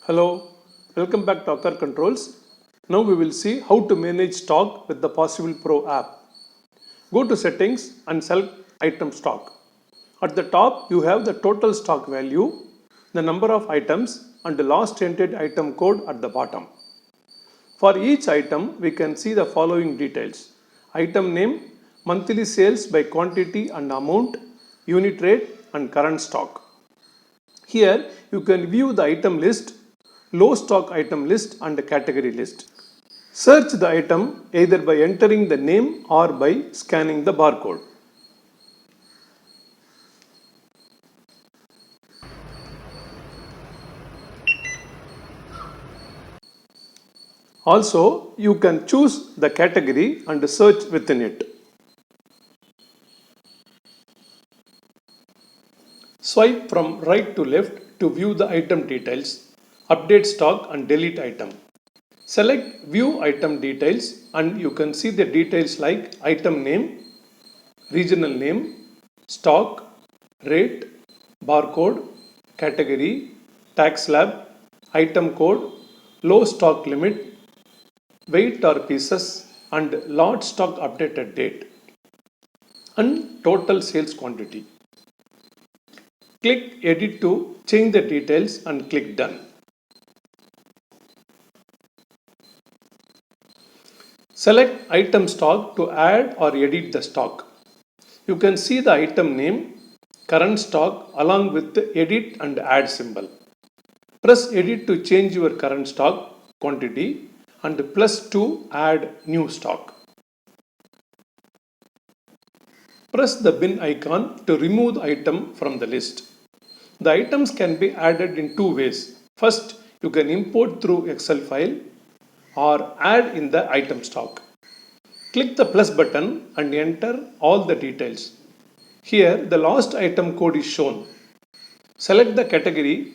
Hello, welcome back to Occur Controls. Now we will see how to manage stock with the Possible Pro app. Go to settings and select item stock. At the top you have the total stock value, the number of items and the last entered item code at the bottom. For each item we can see the following details. Item name, monthly sales by quantity and amount, unit rate and current stock. Here you can view the item list, low stock item list and the category list. Search the item either by entering the name or by scanning the barcode. Also, you can choose the category and search within it. Swipe from right to left to view the item details, update stock and delete item. Select view item details and you can see the details like item name, regional name, stock, rate, barcode, category, tax slab, item code, low stock limit, weight or pieces and lot stock updated date and total sales quantity. Click edit to change the details and click done. Select item stock to add or edit the stock. You can see the item name, current stock along with the edit and add symbol. Press edit to change your current stock quantity and plus to add new stock. Press the bin icon to remove the item from the list. The items can be added in two ways. First, you can import through Excel file or add in the item stock. Click the plus button and enter all the details. Here, the last item code is shown. Select the category,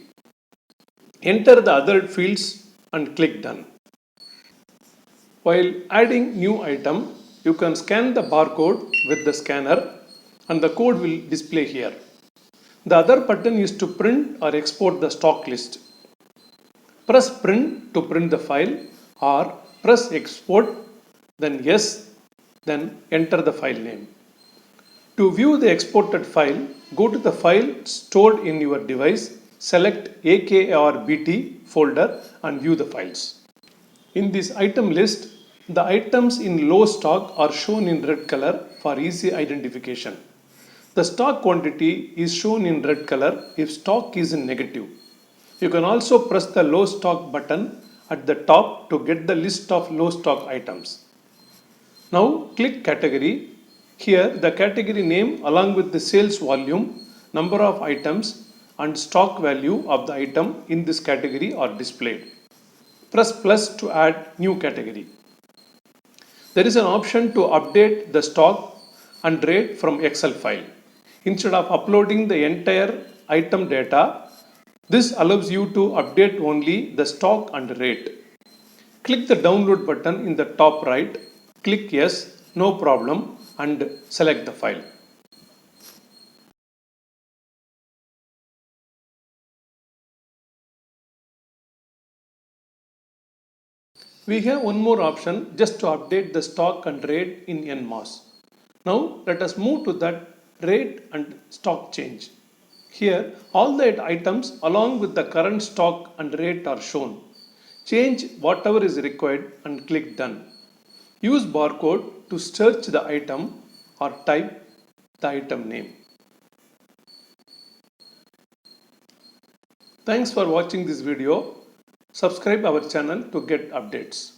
enter the other fields and click done. While adding new item, you can scan the barcode with the scanner and the code will display here. The other button is to print or export the stock list. Press print to print the file or press export, then yes, then enter the file name. To view the exported file, go to the file stored in your device, select AKRBT folder and view the files. In this item list, the items in low stock are shown in red color for easy identification. The stock quantity is shown in red color if stock is in negative. You can also press the low stock button at the top to get the list of low stock items. Now click category. Here the category name along with the sales volume, number of items and stock value of the item in this category are displayed. Press plus to add new category. There is an option to update the stock and rate from Excel file. Instead of uploading the entire item data, this allows you to update only the stock and rate. Click the download button in the top right, click yes, no problem and select the file. We have one more option just to update the stock and rate in NMOS. Now let us move to that rate and stock change. Here all the items along with the current stock and rate are shown. Change whatever is required and click done. Use barcode to search the item or type the item name. Thanks for watching this video. Subscribe our channel to get updates.